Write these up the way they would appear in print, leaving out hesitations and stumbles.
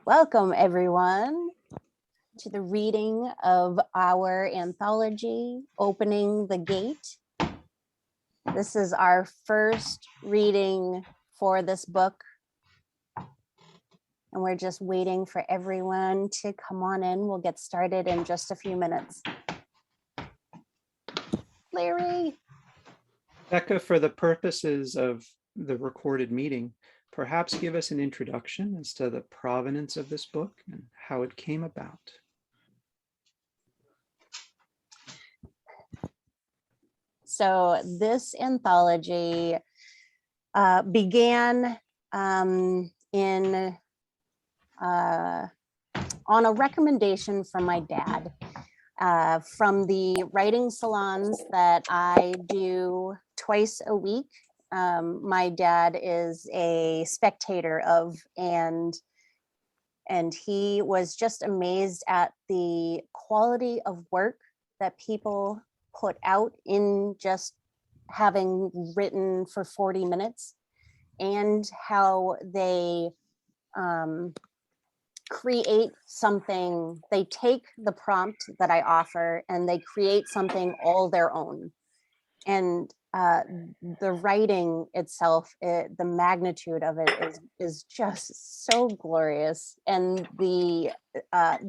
Welcome everyone to the reading of our anthology, Opening the Gate. This is our first reading for this book. And we're just waiting for everyone to come on in. We'll get started in just a few minutes. Larry. Becca, for the purposes of the recorded meeting, perhaps give us an introduction as to the provenance of this book and how it came about. So this anthology began on a recommendation from my dad. From the writing salons that I do twice a week. My dad is a spectator of, and he was just amazed at the quality of work that people put out in just having written for 40 minutes, and how they create something. They take the prompt that I offer and they create something all their own. And the writing itself, the magnitude of it is just so glorious, and the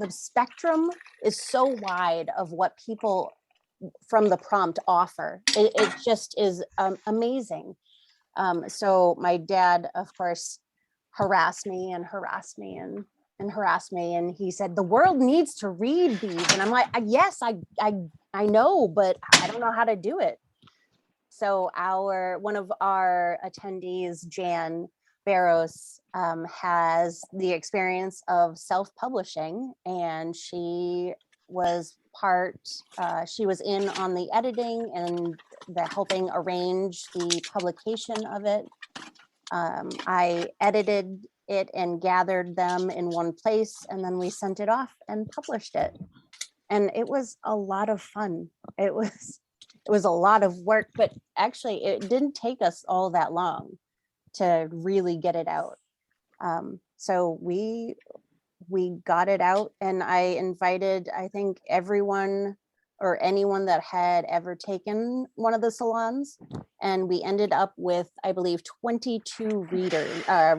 spectrum is so wide of what people from the prompt offer. It just is amazing. So my dad, of course, harassed me, and he said, the world needs to read these. And I'm like, yes, I know, but I don't know how to do it. So one of our attendees, Jan Barros, has the experience of self-publishing, and she was in on the editing and the helping arrange the publication of it. I edited it and gathered them in one place, and then we sent it off and published it. And it was a lot of fun. It was a lot of work, but actually it didn't take us all that long to really get it out. So we got it out, and I invited, I think, everyone or anyone that had ever taken one of the salons, and we ended up with, I believe, 22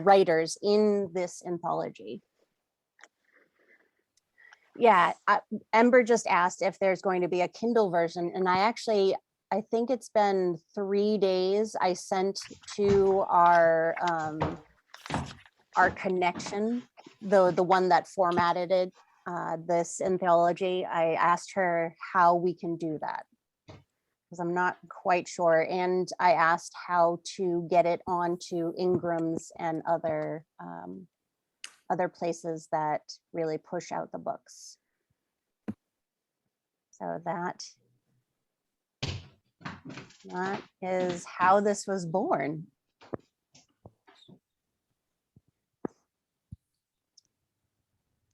writers in this anthology. Yeah, Ember just asked if there's going to be a Kindle version, and I think it's been 3 days. I sent to our connection, the one that formatted it, this anthology. I asked her how we can do that, because I'm not quite sure, and I asked how to get it onto Ingram's and other places that really push out the books. So that is how this was born.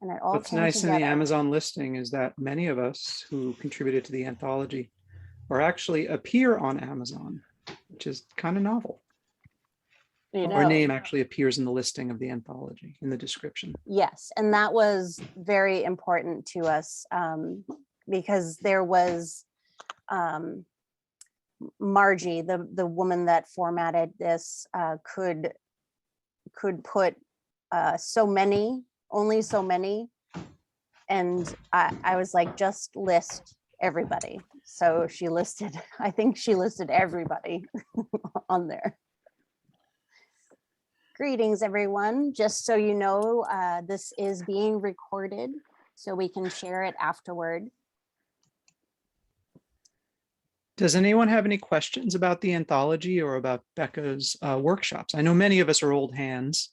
And it all What's came nice together. in the Amazon listing is that many of us who contributed to the anthology or actually appear on Amazon, which is kind of novel. Our name actually appears in the listing of the anthology, in the description. Yes, and that was very important to us, because there was Margie, the woman that formatted this, could put only so many, and I was like, just list everybody. So I think she listed everybody on there. Greetings, everyone. Just so you know, this is being recorded, so we can share it afterward. Does anyone have any questions about the anthology or about Becca's workshops? I know many of us are old hands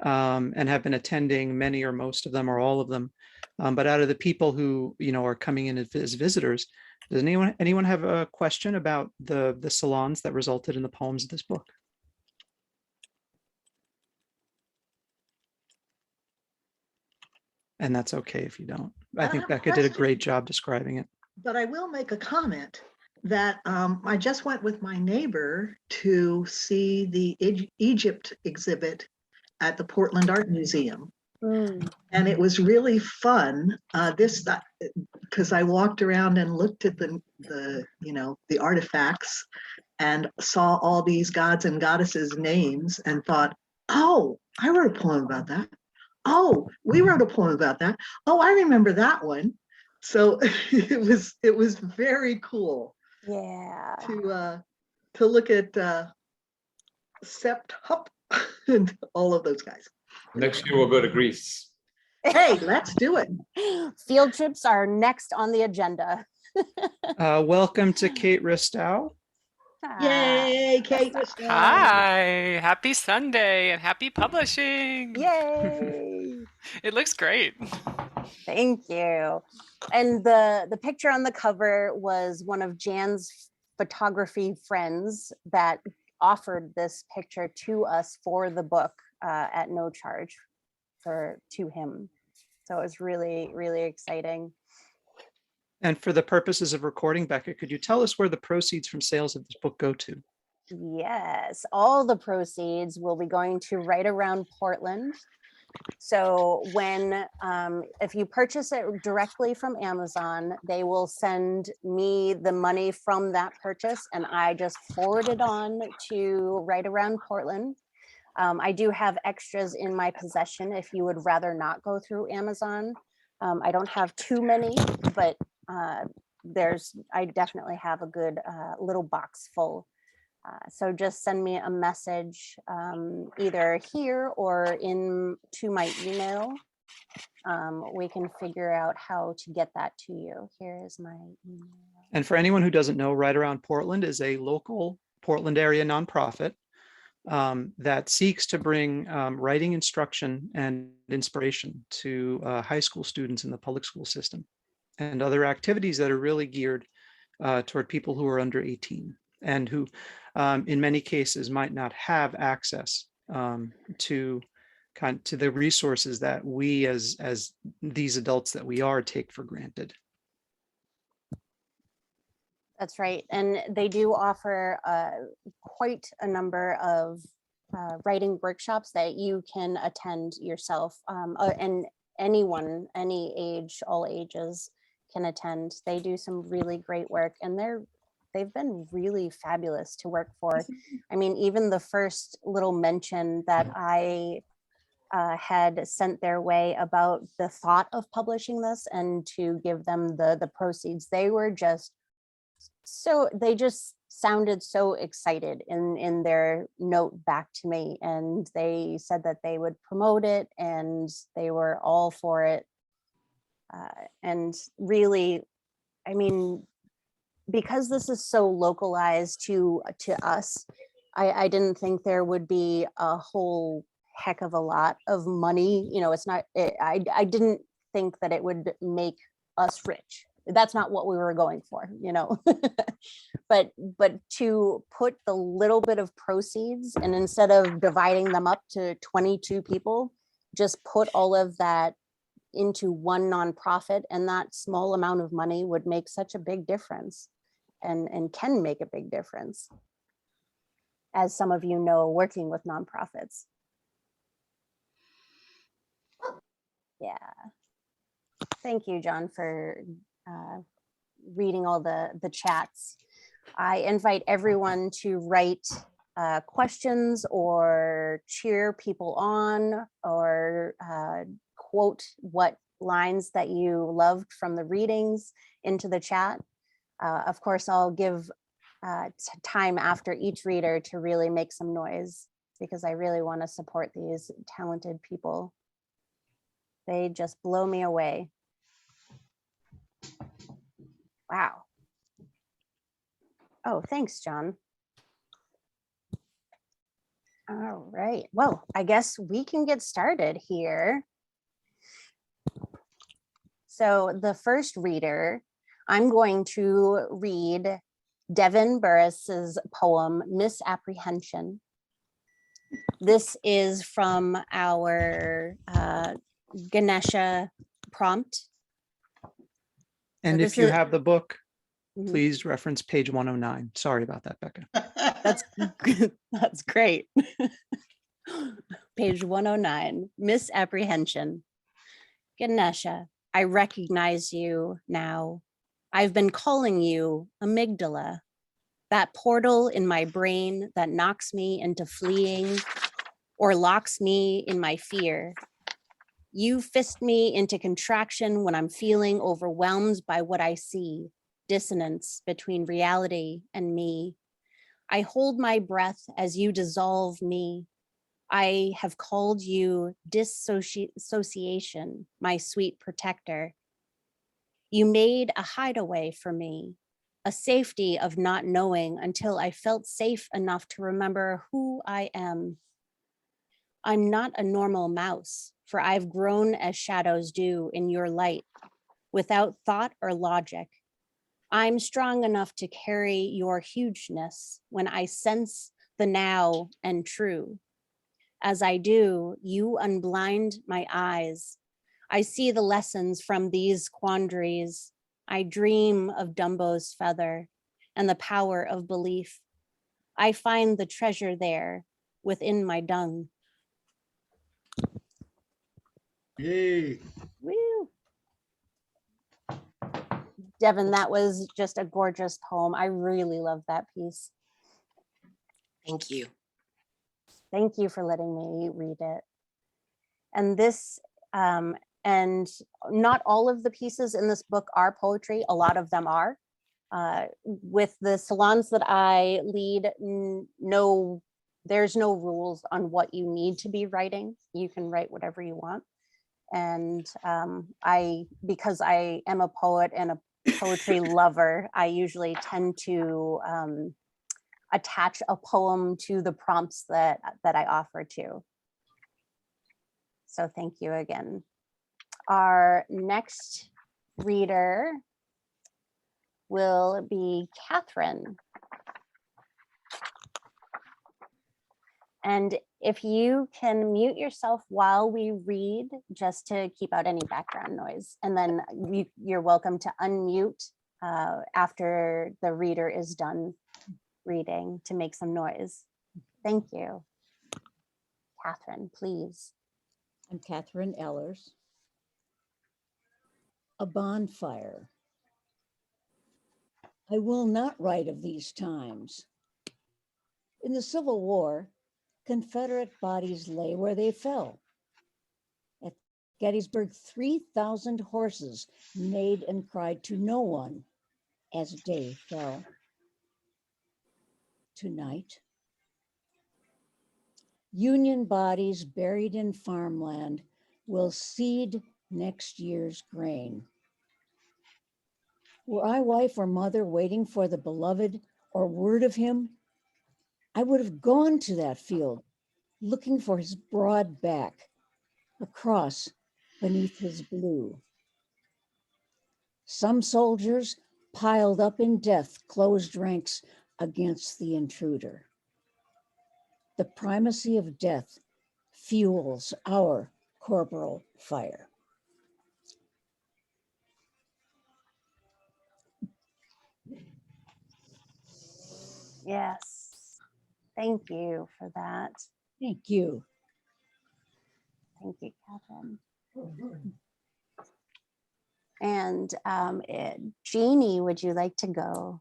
and have been attending many or most of them or all of them. But out of the people who are coming in as visitors, does anyone have a question about the salons that resulted in the poems of this book? And that's okay if you don't. I think Becca did a great job describing it. But I will make a comment that I just went with my neighbor to see the Egypt exhibit at the Portland Art Museum. Mm. And it was really fun. Because I walked around and looked at the artifacts and saw all these gods and goddesses names and thought, oh, I wrote a poem about that. Oh, we wrote a poem about that. Oh, I remember that one. So it was very cool Yeah. to look at Sept Hup and all of those guys. Next year we'll go to Greece. Hey, let's do it. Field trips are next on the agenda. Welcome to Kate Ristow. Yay, Kate. Hi, happy Sunday and happy publishing. Yay. It looks great. Thank you. And the picture on the cover was one of Jan's photography friends that offered this picture to us for the book at no charge to him. So it was really, really exciting. And for the purposes of recording, Becca, could you tell us where the proceeds from sales of this book go to? Yes, all the proceeds will be going to Right Around Portland. So if you purchase it directly from Amazon, they will send me the money from that purchase and I just forward it on to Right Around Portland. I do have extras in my possession if you would rather not go through Amazon. I don't have too many, but I definitely have a good little box full. So just send me a message either here or to my email. We can figure out how to get that to you. Here is my email. And for anyone who doesn't know, Right Around Portland is a local Portland area nonprofit that seeks to bring writing instruction and inspiration to high school students in the public school system and other activities that are really geared toward people who are under 18 and who in many cases might not have access to the resources that we as these adults that we are take for granted. That's right. And they do offer quite a number of writing workshops that you can attend yourself, and anyone, any age, all ages can attend. They do some really great work and they've been really fabulous to work for. I mean, even the first little mention that I had sent their way about the thought of publishing this and to give them the proceeds, they just sounded so excited in their note back to me, and they said that they would promote it and they were all for it. And really, I mean, because this is so localized to us, I didn't think there would be a whole heck of a lot of money. You know, I didn't think that it would make us rich. That's not what we were going for, you know. but to put the little bit of proceeds, and instead of dividing them up to 22 people, just put all of that into one nonprofit, and that small amount of money would make such a big difference and can make a big difference, as some of you know, working with nonprofits. Yeah. Thank you, John, for reading all the chats. I invite everyone to write questions or cheer people on or quote what lines that you loved from the readings into the chat. Of course, I'll give time after each reader to really make some noise because I really want to support these talented people. They just blow me away. Wow. Oh, thanks, John. All right. Well, I guess we can get started here. So the first reader, I'm going to read Devin Burris's poem, Misapprehension. This is from our Ganesha prompt. And So if you have the book, Mhm. please reference page 109. Sorry about that, Becca. That's great. Page 109, misapprehension. Ganesha, I recognize you now. I've been calling you amygdala, that portal in my brain that knocks me into fleeing or locks me in my fear. You fist me into contraction when I'm feeling overwhelmed by what I see, dissonance between reality and me. I hold my breath as you dissolve me. I have called you dissociation, my sweet protector. You made a hideaway for me, a safety of not knowing until I felt safe enough to remember who I am. I'm not a normal mouse, for I've grown as shadows do in your light, without thought or logic. I'm strong enough to carry your hugeness when I sense the now and true. As I do, you unblind my eyes. I see the lessons from these quandaries. I dream of Dumbo's feather and the power of belief. I find the treasure there within my dung. Yay. Woo. Devin, that was just a gorgeous poem. I really love that piece. Thank you. Thank you for letting me read it. And this, and not all of the pieces in this book are poetry. A lot of them are. With the salons that I lead, there's no rules on what you need to be writing. You can write whatever you want. And because I am a poet and a poetry lover, I usually tend to attach a poem to the prompts that I offer to. So thank you again. Our next reader will be Catherine. And if you can mute yourself while we read, just to keep out any background noise, and then you're welcome to unmute after the reader is done reading to make some noise. Thank you. Catherine, please. I'm Catherine Ellers. A bonfire. I will not write of these times. In the Civil War, Confederate bodies lay where they fell. At Gettysburg, 3,000 horses neighed and cried to no one as day fell. Tonight, Union bodies buried in farmland will seed next year's grain. Were I wife or mother waiting for the beloved or word of him, I would have gone to that field, looking for his broad back, a cross beneath his blue. Some soldiers piled up in death closed ranks against the intruder. The primacy of death fuels our corporal fire. Yes, thank you for that. Thank you. Thank you, Catherine. And Jeannie, would you like to go?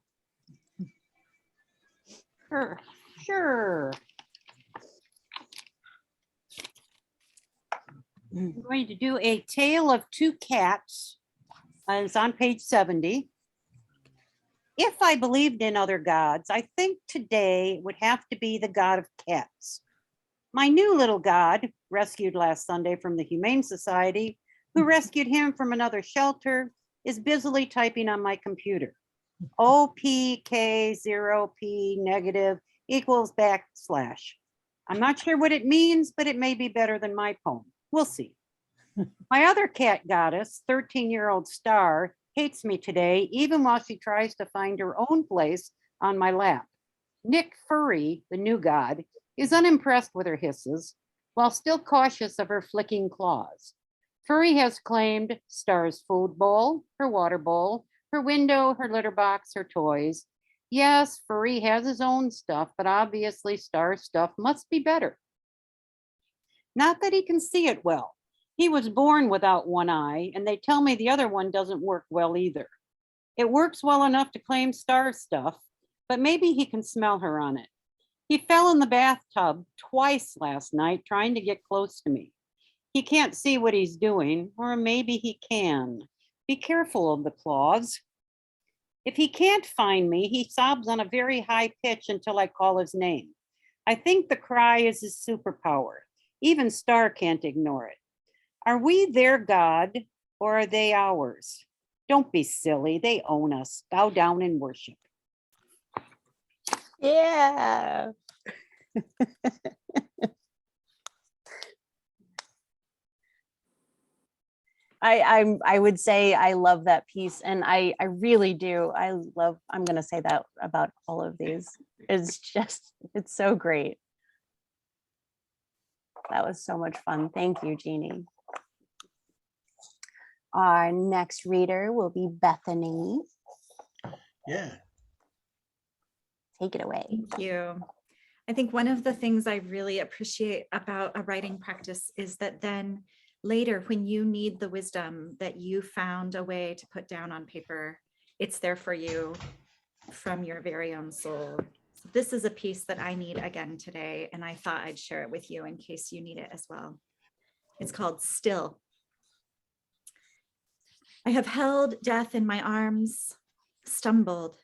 Sure. I'm going to do A Tale of Two Cats. It's on page 70. If I believed in other gods, I think today would have to be the god of cats. My new little god, rescued last Sunday from the Humane Society, who rescued him from another shelter, is busily typing on my computer. OPK0P negative equals \. I'm not sure what it means, but it may be better than my poem. We'll see. My other cat goddess, 13-year-old Star, hates me today, even while she tries to find her own place on my lap. Nick Furry, the new god, is unimpressed with her hisses, while still cautious of her flicking claws. Furry has claimed Star's food bowl, her water bowl, her window, her litter box, her toys. Yes, Furry has his own stuff, but obviously Star's stuff must be better. Not that he can see it well. He was born without one eye, and they tell me the other one doesn't work well either. It works well enough to claim star stuff, but maybe he can smell her on it. He fell in the bathtub twice last night trying to get close to me. He can't see what he's doing, or maybe he can. Be careful of the claws. If he can't find me, he sobs on a very high pitch until I call his name. I think the cry is his superpower. Even Star can't ignore it. Are we their God, or are they ours? Don't be silly. They own us. Bow down and worship. Yeah. I would say I love that piece, and I really do. I'm gonna say that about all of these. It's so great. That was so much fun. Thank you, Jeannie. Our next reader will be Bethany. Yeah. Take it away. Thank you. I think one of the things I really appreciate about a writing practice is that then later, when you need the wisdom that you found a way to put down on paper, it's there for you from your very own soul. So this is a piece that I need again today, and I thought I'd share it with you in case you need it as well. It's called Still. I have held death in my arms, stumbled,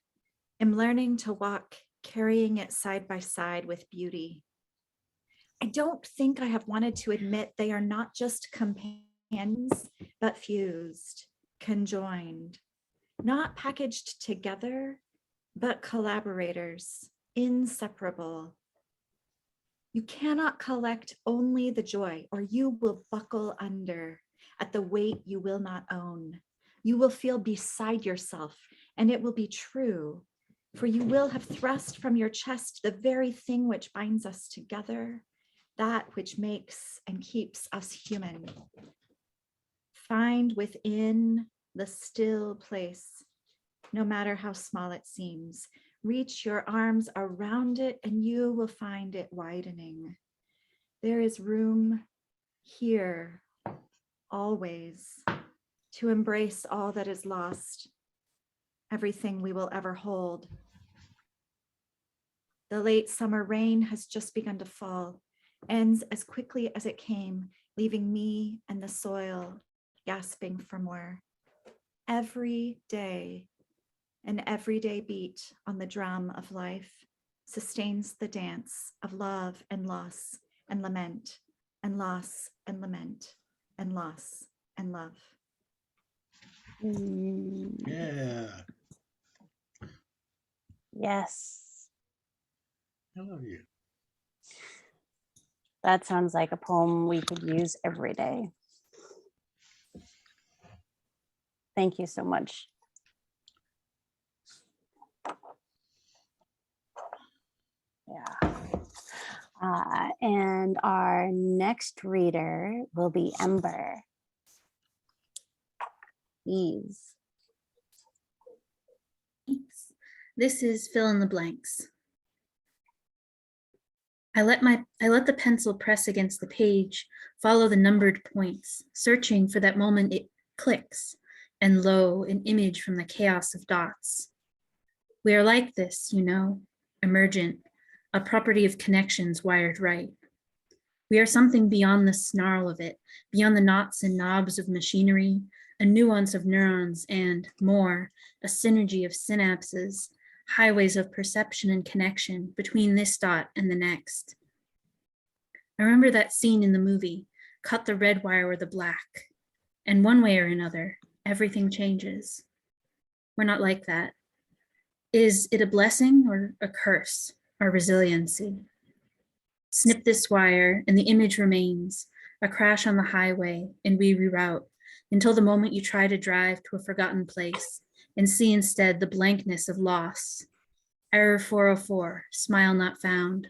am learning to walk, carrying it side by side with beauty. I don't think I have wanted to admit they are not just companions, but fused, conjoined, not packaged together, but collaborators, inseparable. You cannot collect only the joy, or you will buckle under at the weight you will not own. You will feel beside yourself, and it will be true, for you will have thrust from your chest the very thing which binds us together, that which makes and keeps us human. Find within the still place, no matter how small it seems. Reach your arms around it and you will find it widening. There is room here, always, to embrace all that is lost, everything we will ever hold. The late summer rain has just begun to fall, ends as quickly as it came, leaving me and the soil gasping for more. Every day, an everyday beat on the drum of life sustains the dance of love and loss and lament and loss and lament and loss and love. Yeah. Yes, I love you. that sounds like a poem we could use every day. Thank you so much. Yeah. And our next reader will be Ember. Please. Thanks. This is fill in the blanks. I let the pencil press against the page, follow the numbered points, searching for that moment it clicks, and lo, an image from the chaos of dots. We are like this, you know, emergent, a property of connections wired right. We are something beyond the snarl of it, beyond the knots and knobs of machinery, a nuance of neurons and, more, a synergy of synapses, highways of perception and connection between this dot and the next. I remember that scene in the movie, cut the red wire or the black, and one way or another, everything changes. We're not like that. Is it a blessing or a curse, our resiliency? Snip this wire and the image remains, a crash on the highway, and we reroute until the moment you try to drive to a forgotten place and see instead the blankness of loss. Error 404, smile not found.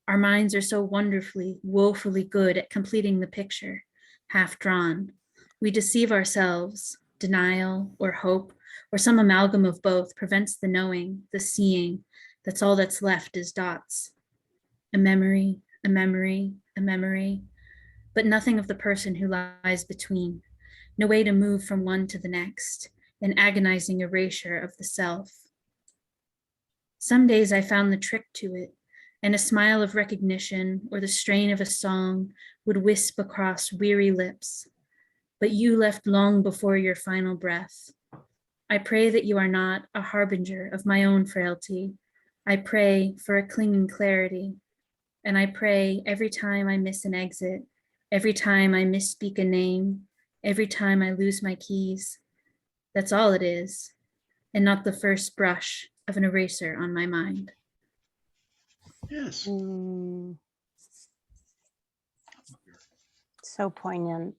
Our minds are so wonderfully, woefully good at completing the picture, half drawn. We deceive ourselves, denial or hope, or some amalgam of both prevents the knowing, the seeing, that's all that's left is dots. A memory, a memory, but nothing of the person who lies between. No way to move from one to the next, an agonizing erasure of the self. Some days I found the trick to it, and a smile of recognition or the strain of a song would wisp across weary lips. But you left long before your final breath. I pray that you are not a harbinger of my own frailty. I pray for a clinging clarity, and I pray every time I miss an exit, every time I misspeak a name, every time I lose my keys. That's all it is, and not the first brush of an eraser on my mind. Yes. So poignant.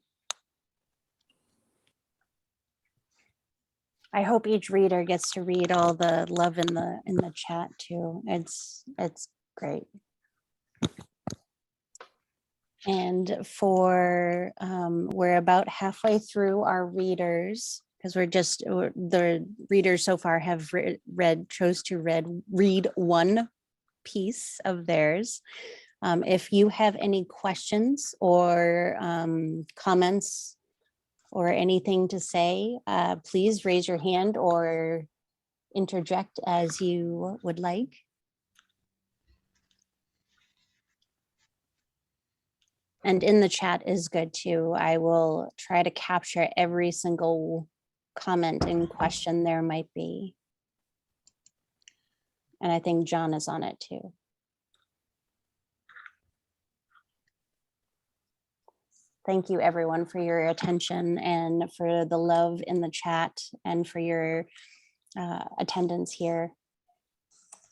I hope each reader gets to read all the love in the chat too. It's great. And for we're about halfway through our readers, because the readers so far have chose to read one piece of theirs. If you have any questions or comments or anything to say, please raise your hand or interject as you would like. And in the chat is good too. I will try to capture every single comment and question there might be. And I think John is on it too. Thank you everyone for your attention and for the love in the chat and for your attendance here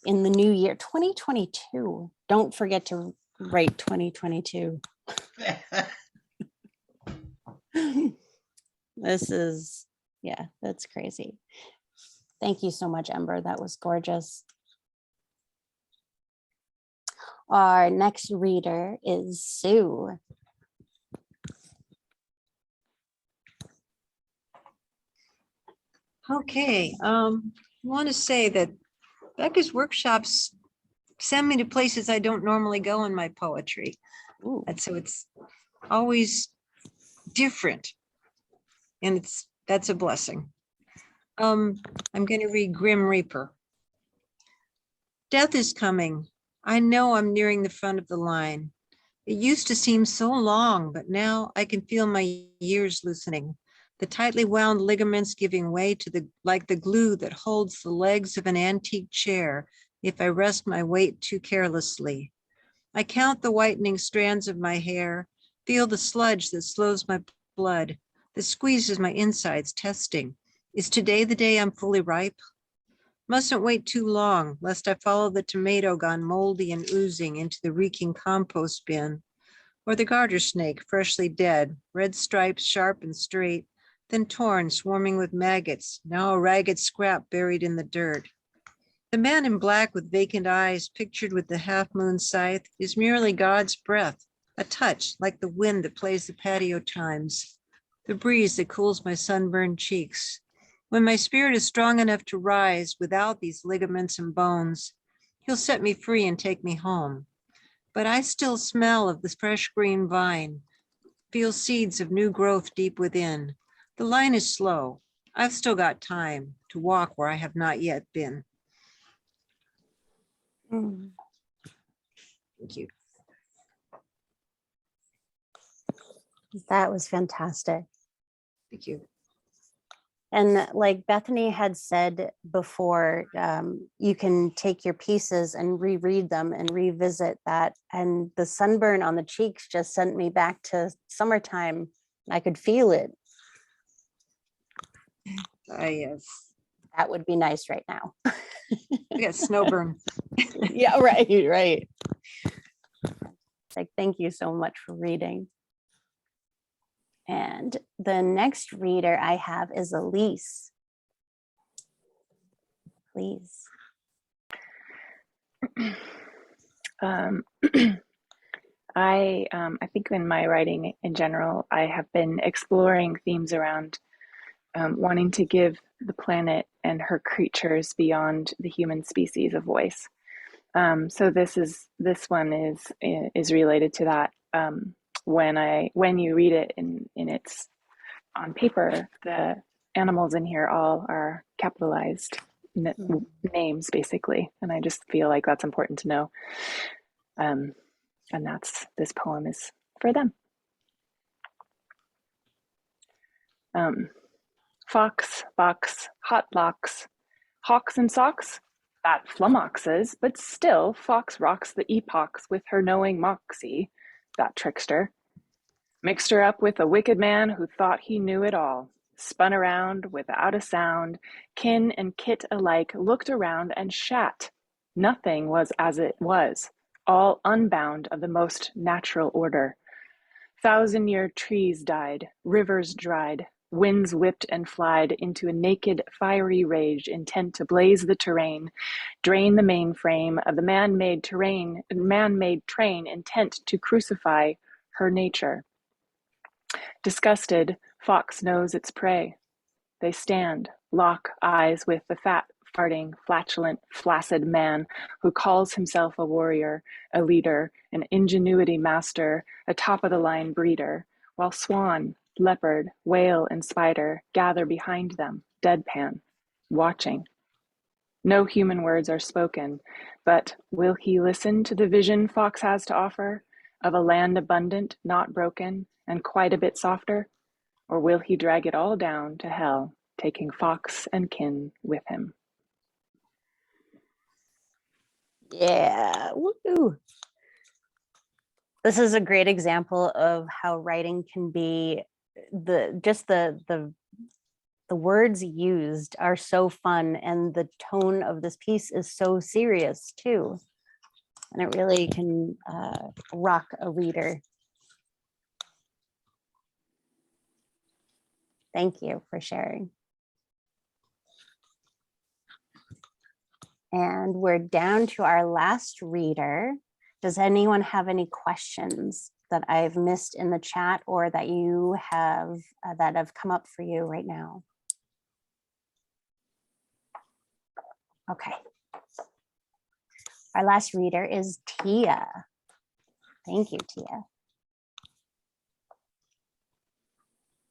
in the new year, 2022. Don't forget to write 2022. This is, yeah, that's crazy. Thank you so much, Ember. That was gorgeous. Our next reader is Sue. Okay, I want to say that Becca's workshops send me to places I don't normally go in my poetry. And so it's always different. And that's a blessing. I'm going to read Grim Reaper. Death is coming. I know I'm nearing the front of the line. It used to seem so long, but now I can feel my years loosening. The tightly wound ligaments giving way to like the glue that holds the legs of an antique chair if I rest my weight too carelessly. I count the whitening strands of my hair, feel the sludge that slows my blood, that squeezes my insides, testing. Is today the day I'm fully ripe? Mustn't wait too long, lest I follow the tomato gone moldy and oozing into the reeking compost bin, or the garter snake freshly dead, red stripes sharp and straight, then torn, swarming with maggots, now a ragged scrap buried in the dirt. The man in black with vacant eyes, pictured with the half-moon scythe, is merely God's breath, a touch like the wind that plays the patio chimes, the breeze that cools my sunburned cheeks. When my spirit is strong enough to rise without these ligaments and bones, he'll set me free and take me home. But I still smell of the fresh green vine, feel seeds of new growth deep within. The line is slow. I've still got time to walk where I have not yet been. Thank you. That was fantastic. Thank you. And like Bethany had said before, you can take your pieces and reread them and revisit that. And the sunburn on the cheeks just sent me back to summertime. I could feel it. Yes. That would be nice right now. I got snowburn. Yeah, right. Like, thank you so much for reading. And the next reader I have is Elise. Please. I think in my writing in general, I have been exploring themes around wanting to give the planet and her creatures beyond the human species a voice. So this one is related to that. when you read it in its on paper, the animals in here all are capitalized names basically, and I just feel like that's important to know. And this poem is for them. Fox, box, hot locks, hawks and socks, that flummoxes, but still Fox rocks the epochs with her knowing moxie, that trickster. Mixed her up with a wicked man who thought he knew it all, spun around without a sound, kin and kit alike looked around and shat. Nothing was as it was, all unbound of the most natural order. 1,000-year trees died, rivers dried, winds whipped and flied into a naked, fiery rage intent to blaze the terrain, drain the mainframe of the man-made train intent to crucify her nature. Disgusted, Fox knows its prey. They stand, lock eyes with the fat, farting, flatulent, flaccid man who calls himself a warrior, a leader, an ingenuity master, a top-of-the-line breeder, while swan, leopard, whale, and spider gather behind them, deadpan, watching. No human words are spoken, but will he listen to the vision Fox has to offer of a land abundant, not broken, and quite a bit softer? Or will he drag it all down to hell, taking Fox and kin with him? Yeah. Woo. This is a great example of how writing can be the words used are so fun, and the tone of this piece is so serious too. And it really can rock a reader. Thank you for sharing. And we're down to our last reader. Does anyone have any questions that I've missed in the chat or that you have that have come up for you right now? Okay. Our last reader is Tia. Thank you, Tia.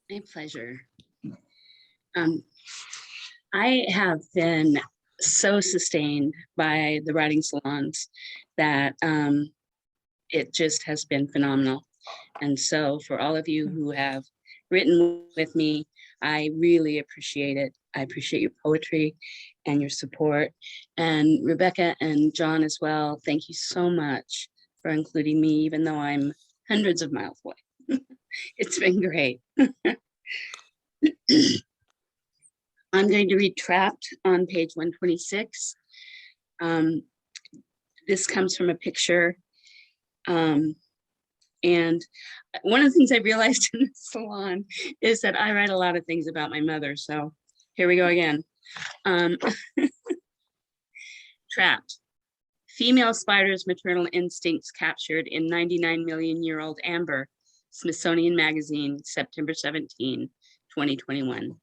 My pleasure. I have been so sustained by the writing salons that it just has been phenomenal. And so for all of you who have written with me, I really appreciate it. I appreciate your poetry and your support. And Rebecca and John as well, thank you so much for including me, even though I'm hundreds of miles away. It's been great. I'm going to read Trapped on page 126. This comes from a picture. And one of the things I realized in the salon is that I write a lot of things about my mother. So here we go again. Trapped. Female spider's maternal instincts captured in 99-million-year-old amber. Smithsonian Magazine, September 17, 2021.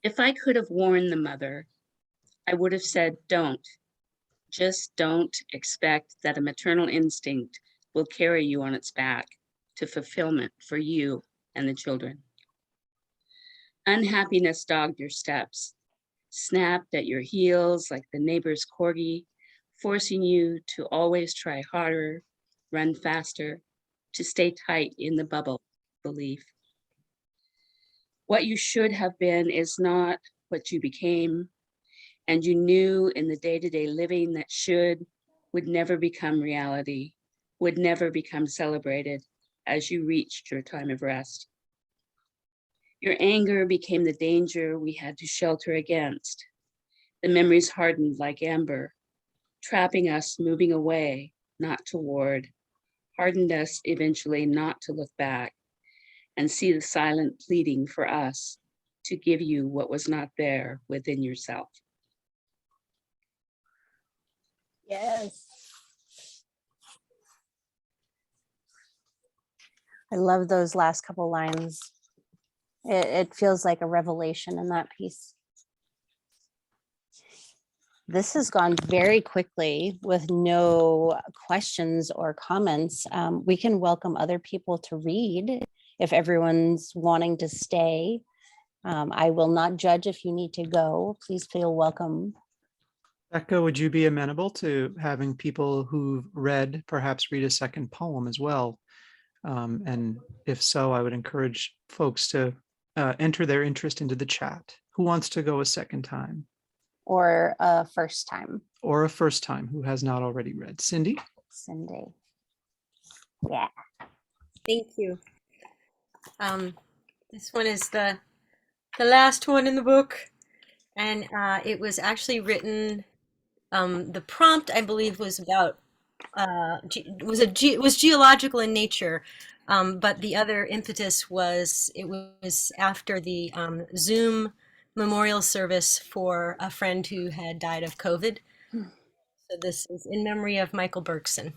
If I could have warned the mother, I would have said, don't. Just don't expect that a maternal instinct will carry you on its back to fulfillment for you and the children. Unhappiness dogged your steps, snapped at your heels like the neighbor's corgi, forcing you to always try harder, run faster, to stay tight in the bubble belief. What you should have been is not what you became, and you knew in the day-to-day living that would never become reality, would never become celebrated as you reached your time of rest. Your anger became the danger we had to shelter against. The memories hardened like amber, trapping us moving away, not toward, hardened us eventually not to look back and see the silent pleading for us to give you what was not there within yourself. Yes. I love those last couple lines. It feels like a revelation in that piece. This has gone very quickly with no questions or comments. We can welcome other people to read if everyone's wanting to stay. I will not judge if you need to go. Please feel welcome. Becca, would you be amenable to having people who've read perhaps read a second poem as well? And if so, I would encourage folks to enter their interest into the chat. Who wants to go a second time? Or a first time. Or a first time who has not already read? Cindy? Cindy. Yeah. Thank you. This one is the last one in the book, and it was actually written. The prompt, I believe, was about was geological in nature, but the other impetus was it was after the Zoom memorial service for a friend who had died of COVID. So this is in memory of Michael Bergson,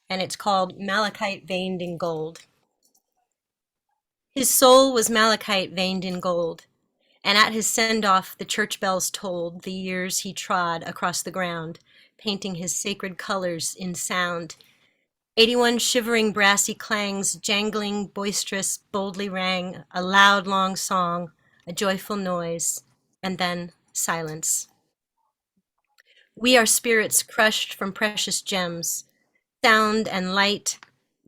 and it's called Malachite Veined in Gold. His soul was malachite veined in gold, and at his send-off the church bells tolled the years he trod across the ground, painting his sacred colors in sound. 81 shivering brassy clangs, jangling, boisterous, boldly rang, a loud, long song, a joyful noise, and then silence. We are spirits crushed from precious gems, sound and light,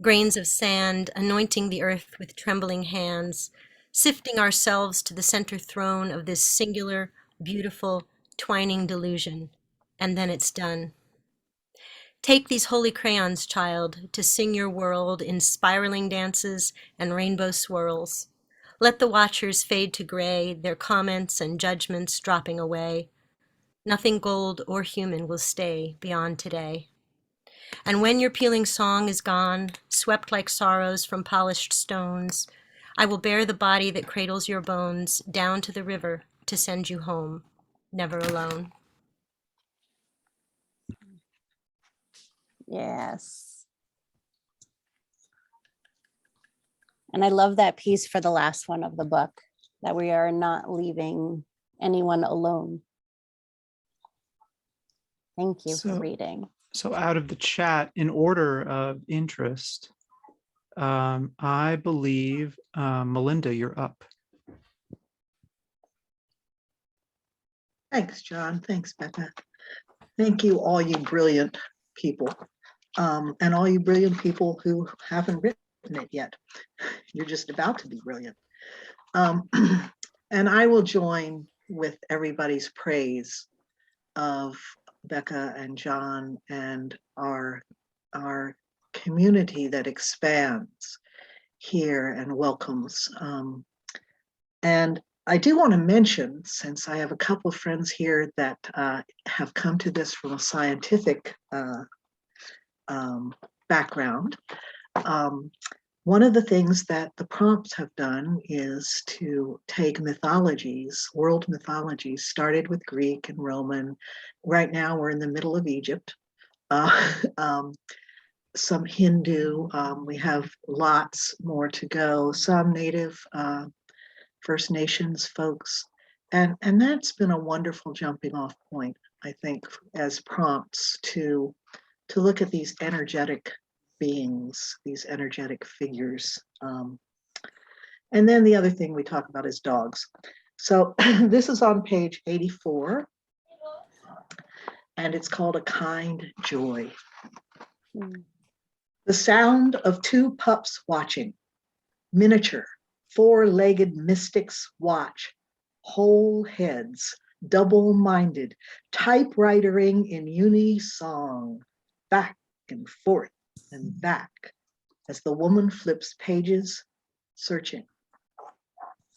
grains of sand, anointing the earth with trembling hands, sifting ourselves to the center throne of this singular, beautiful, twining delusion. And then it's done. Take these holy crayons, child, to sing your world in spiraling dances and rainbow swirls. Let the watchers fade to gray, their comments and judgments dropping away. Nothing gold or human will stay beyond today. And when your pealing song is gone, swept like sorrows from polished stones, I will bear the body that cradles your bones down to the river to send you home, never alone. Yes. And I love that piece for the last one of the book, that we are not leaving anyone alone. Thank you for reading. So out of the chat, in order of interest, I believe, Melinda, you're up. Thanks, John. Thanks, Becca. Thank you, all you brilliant people, and all you brilliant people who haven't written it yet. You're just about to be brilliant. And I will join with everybody's praise of Becca and John and our community that expands here and welcomes. And I do want to mention, since I have a couple of friends here that have come to this from a scientific background, one of the things that the prompts have done is to take mythologies, world mythologies, started with Greek and Roman. Right now we're in the middle of Egypt. Some Hindu, we have lots more to go, some Native First Nations folks. And that's been a wonderful jumping off point, I think, as prompts to look at these energetic beings, these energetic figures. And then the other thing we talk about is dogs. So this is on page 84, and it's called A Kind Joy. The sound of two pups watching, miniature, four-legged mystics watch, whole heads, double-minded, typewritering in uni-song, back and forth and back as the woman flips pages, searching.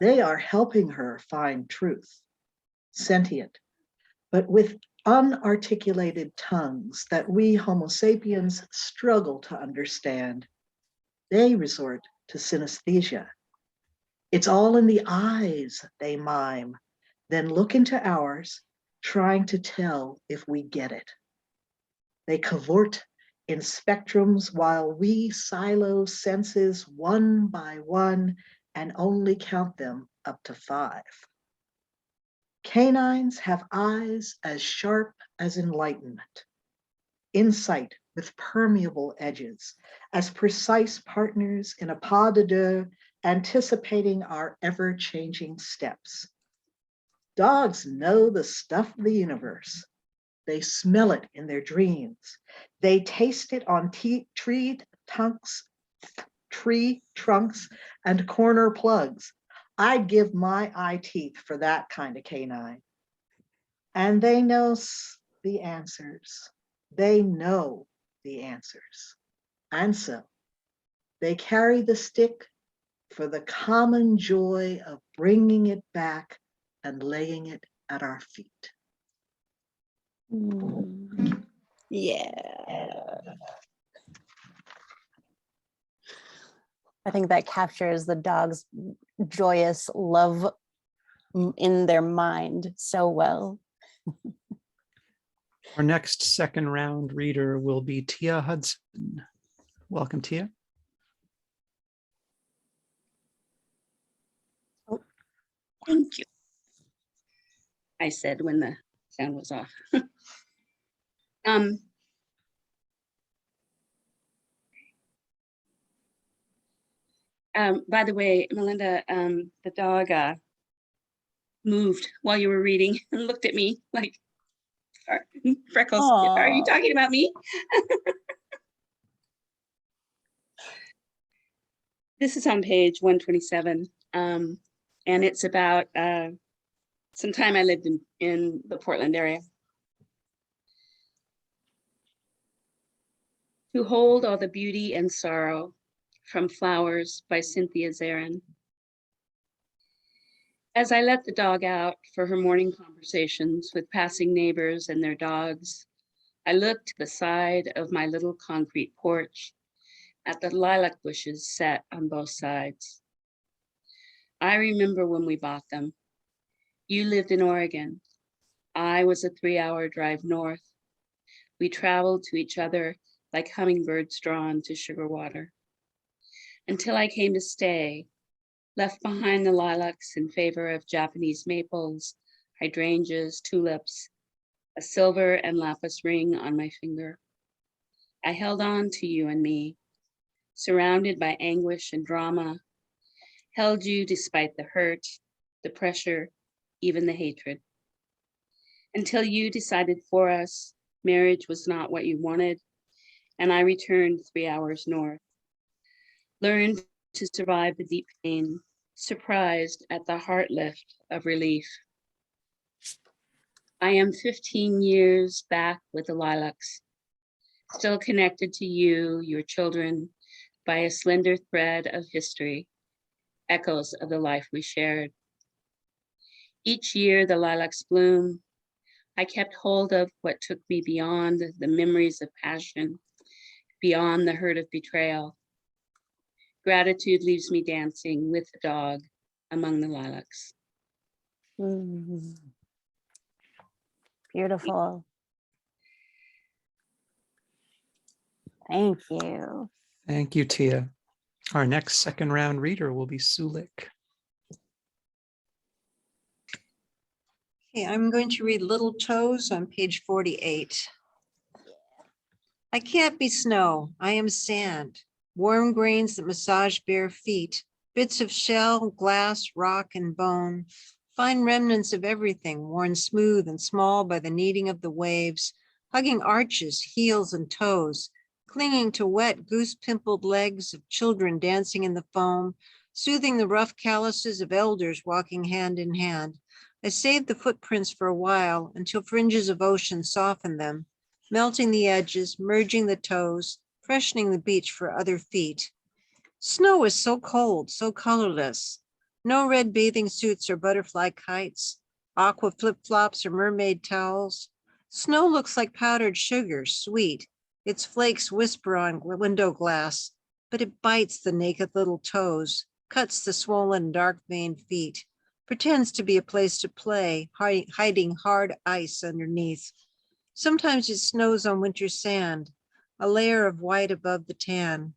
They are helping her find truth, sentient, but with unarticulated tongues that we Homo sapiens struggle to understand. They resort to synesthesia. It's all in the eyes, they mime, then look into ours, trying to tell if we get it. They cavort in spectrums while we silo senses one by one and only count them up to 5. Canines have eyes as sharp as enlightenment, insight with permeable edges, as precise partners in a pas de deux, anticipating our ever-changing steps. Dogs know the stuff of the universe. They smell it in their dreams. They taste it on tree trunks and corner plugs. I'd give my eye teeth for that kind of canine. And they know the answers. They know the answers. And so they carry the stick for the common joy of bringing it back and laying it at our feet. Yeah. I think that captures the dog's joyous love in their mind so well. Our next second round reader will be Tia Hudson. Welcome, Tia. Oh, thank you. I said when the sound was off. By the way, Melinda, the dog moved while you were reading and looked at me like, Freckles, are you talking about me? This is on page 127, and it's about some time I lived in the Portland area. To hold all the beauty and sorrow from Flowers by Cynthia Zarin. As I let the dog out for her morning conversations with passing neighbors and their dogs, I looked to the side of my little concrete porch at the lilac bushes set on both sides. I remember when we bought them. You lived in Oregon. I was a 3-hour drive north. We traveled to each other like hummingbirds drawn to sugar water. Until I came to stay, left behind the lilacs in favor of Japanese maples, hydrangeas, tulips, a silver and lapis ring on my finger. I held on to you and me, surrounded by anguish and drama, held you despite the hurt, the pressure, even the hatred. Until you decided for us, marriage was not what you wanted, and I returned 3 hours north. Learned to survive the deep pain, surprised at the heart lift of relief. I am 15 years back with the lilacs, still connected to you, your children, by a slender thread of history, echoes of the life we shared. Each year the lilacs bloom. I kept hold of what took me beyond the memories of passion, beyond the hurt of betrayal. Gratitude leaves me dancing with the dog among the lilacs. Beautiful. Thank you. Thank you, Tia. Our next second round reader will be Sulik. Okay, I'm going to read Little Toes on page 48. I can't be snow. I am sand. Warm grains that massage bare feet. Bits of shell, glass, rock, and bone. Fine remnants of everything worn smooth and small by the kneading of the waves. Hugging arches, heels, and toes. Clinging to wet, goose-pimpled legs of children dancing in the foam. Soothing the rough calluses of elders walking hand in hand. I saved the footprints for a while until fringes of ocean softened them, melting the edges, merging the toes, freshening the beach for other feet. Snow is so cold, so colorless. No red bathing suits or butterfly kites, aqua flip-flops or mermaid towels. Snow looks like powdered sugar, sweet. Its flakes whisper on window glass, but it bites the naked little toes, cuts the swollen, dark-veined feet. Pretends to be a place to play, hiding hard ice underneath. Sometimes it snows on winter sand, a layer of white above the tan.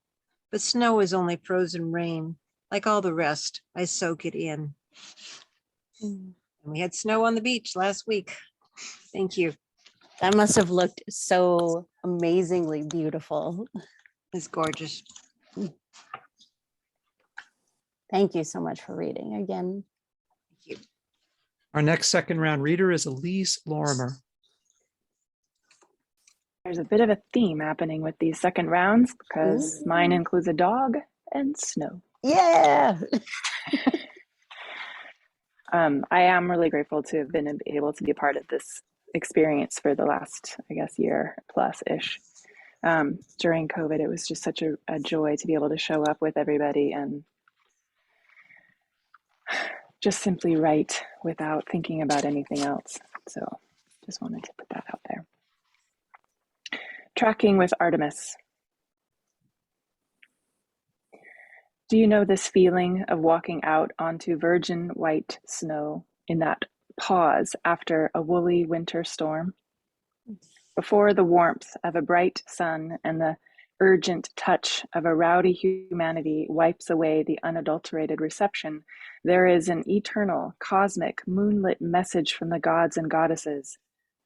But snow is only frozen rain. Like all the rest, I soak it in. And we had snow on the beach last week. Thank you. That must have looked so amazingly beautiful. It's gorgeous. Thank you so much for reading again. Thank you. Our next second round reader is Elise Lorimer. There's a bit of a theme happening with these second rounds because mine includes a dog and snow. Yeah. I am really grateful to have been able to be a part of this experience for the last, I guess, year plus ish. During COVID, it was just such a joy to be able to show up with everybody and just simply write without thinking about anything else. So just wanted to put that out there. Tracking with Artemis. Do you know this feeling of walking out onto virgin white snow in that pause after a woolly winter storm? Before the warmth of a bright sun and the urgent touch of a rowdy humanity wipes away the unadulterated reception, there is an eternal, cosmic, moonlit message from the gods and goddesses.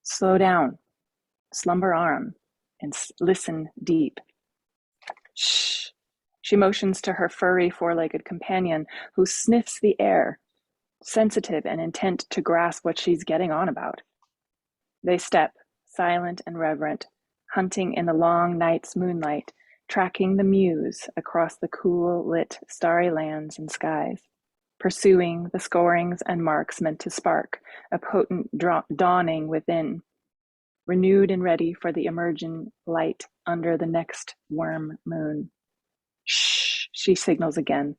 Slow down, slumber on, and listen deep. Shh. She motions to her furry four-legged companion, who sniffs the air, sensitive and intent to grasp what she's getting on about. They step, silent and reverent, hunting in the long night's moonlight, tracking the muse across the cool, lit, starry lands and skies, pursuing the scorings and marks meant to spark a potent dawning within, renewed and ready for the emerging light under the next worm moon. Shh, she signals again,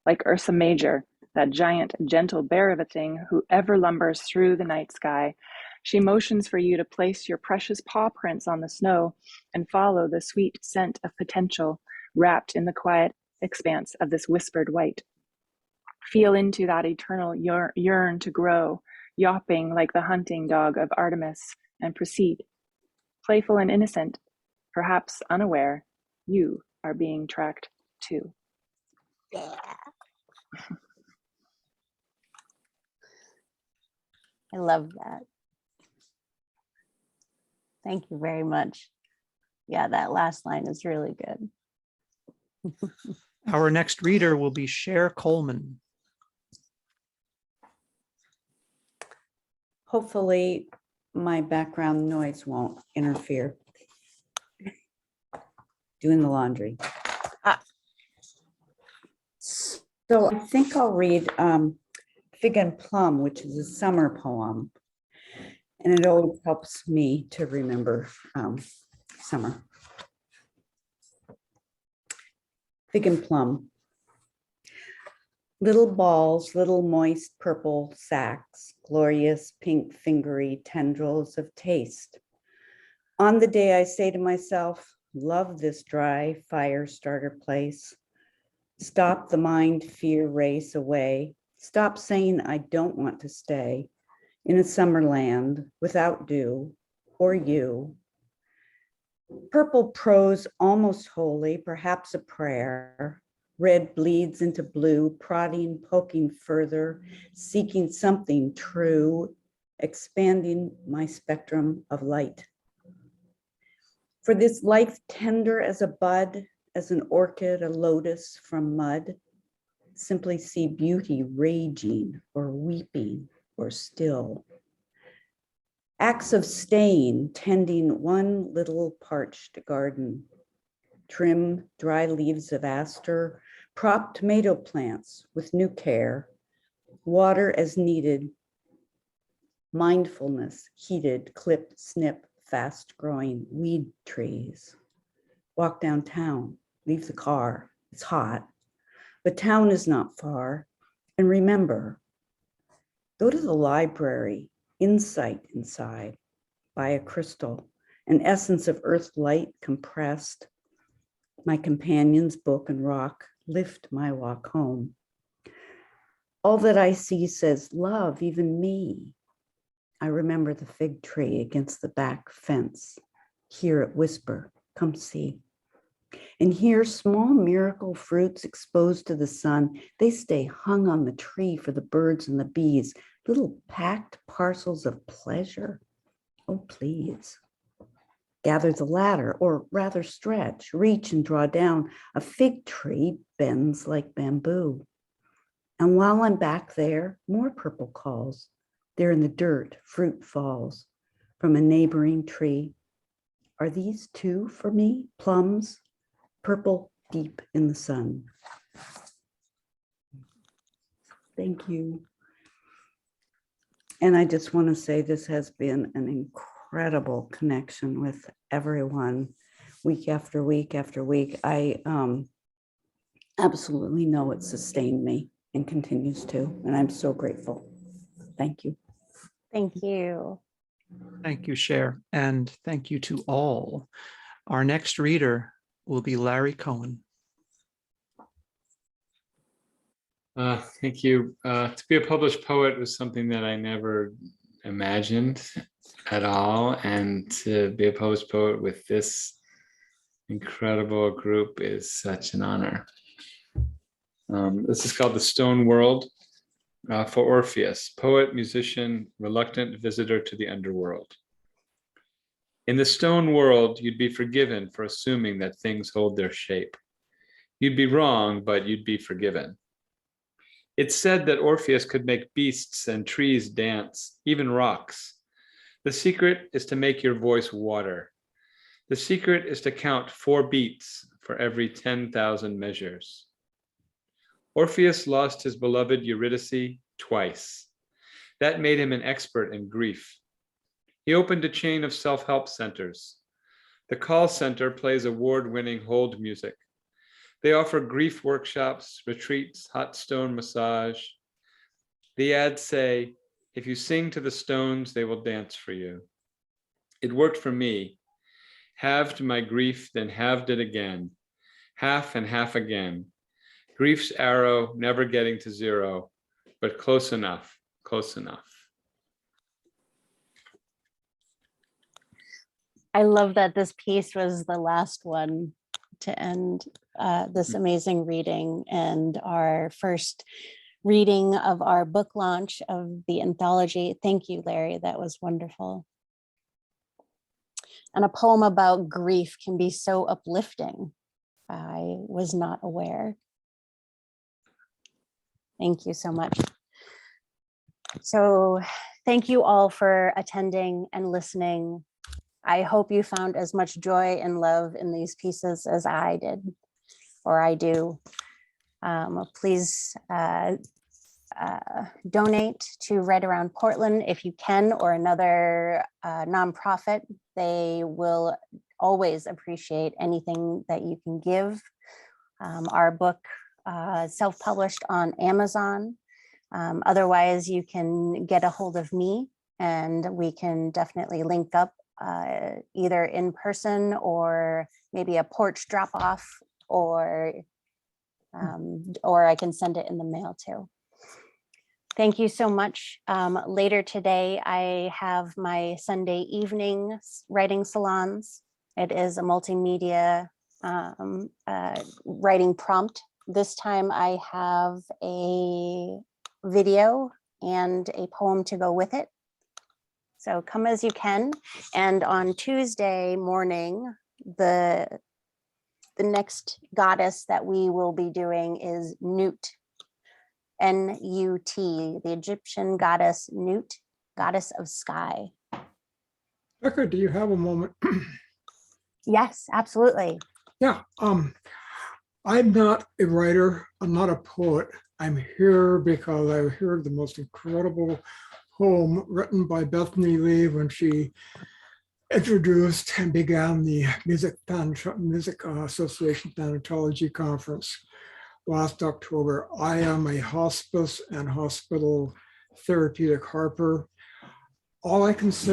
like Ursa Major, that giant, gentle bear of a thing who ever lumbers through the night sky. She motions for you to place your precious paw prints on the snow and follow the sweet scent of potential wrapped in the quiet expanse of this whispered white. Feel into that eternal yearn to grow, yawping like the hunting dog of Artemis, and proceed. Playful and innocent, perhaps unaware, you are being tracked too. Yeah. I love that. Thank you very much. Yeah, that last line is really good. Our next reader will be Cher Coleman. Hopefully my background noise won't interfere. Doing the laundry. So I think I'll read Fig and Plum, which is a summer poem. And it always helps me to remember summer. Fig and Plum. Little balls, little moist purple sacks, glorious pink fingery tendrils of taste. On the day I say to myself, love this dry fire starter place. Stop the mind fear race away. Stop saying I don't want to stay in a summer land without dew or you. Purple prose almost holy, perhaps a prayer. Red bleeds into blue, prodding, poking further, seeking something true, expanding my spectrum of light. For this life tender as a bud, as an orchid, a lotus from mud, simply see beauty raging or weeping or still. Acts of staying, tending one little parched garden, trim dry leaves of aster, prop tomato plants with new care, water as needed, mindfulness, heated, clip, snip, fast growing weed trees. Walk downtown, leave the car, it's hot, but town is not far. And remember, go to the library, insight inside, buy a crystal, an essence of earth light compressed. My companion's book and rock lift my walk home. All that I see says love, even me. I remember the fig tree against the back fence. Hear it whisper, come see. And here, small miracle fruits exposed to the sun, they stay hung on the tree for the birds and the bees, little packed parcels of pleasure. Oh, please. Gather the ladder, or rather stretch, reach and draw down. A fig tree bends like bamboo. And while I'm back there, more purple calls. There in the dirt, fruit falls from a neighboring tree. Are these too for me? Plums, purple deep in the sun. Thank you. And I just want to say this has been an incredible connection with everyone week after week after week. I absolutely know it sustained me and continues to, and I'm so grateful. Thank you. Thank you. Thank you, Cher, and thank you to all. Our next reader will be Larry Cohen. Thank you. To be a published poet was something that I never imagined at all. And to be a published poet with this incredible group is such an honor. This is called The Stone World for Orpheus, poet, musician, reluctant visitor to the underworld. In the stone world, you'd be forgiven for assuming that things hold their shape. You'd be wrong, but you'd be forgiven. It's said that Orpheus could make beasts and trees dance, even rocks. The secret is to make your voice water. The secret is to count 4 beats for every 10,000 measures. Orpheus lost his beloved Eurydice twice. That made him an expert in grief. He opened a chain of self-help centers. The call center plays award-winning hold music. They offer grief workshops, retreats, hot stone massage. The ads say, if you sing to the stones, they will dance for you. It worked for me. Halved my grief, then halved it again. Half and half again. Grief's arrow never getting to 0, but close enough, close enough. I love that this piece was the last one to end this amazing reading and our first reading of our book launch of the anthology. Thank you, Larry. That was wonderful. And a poem about grief can be so uplifting. I was not aware. Thank you so much. So thank you all for attending and listening. I hope you found as much joy and love in these pieces as I did, or I do. Please donate to Right Around Portland if you can, or another nonprofit. They will always appreciate anything that you can give. Our book self-published on Amazon. Otherwise, you can get a hold of me and we can definitely link up either in person or maybe a porch drop off, or I can send it in the mail too. Thank you so much. Later today, I have my Sunday evening writing salons. It is a multimedia writing prompt. This time I have a video and a poem to go with it. So come as you can. And on Tuesday morning, the next goddess that we will be doing is Nut, N-U-T, the Egyptian goddess Nut, goddess of sky. Becca, do you have a moment? Yes, absolutely. Yeah, I'm not a writer, I'm not a poet. I'm here because I heard the most incredible poem written by Bethany Lee when she introduced and began the Music Association Thanatology Conference last October. I am a hospice and hospital therapeutic harper. All I can say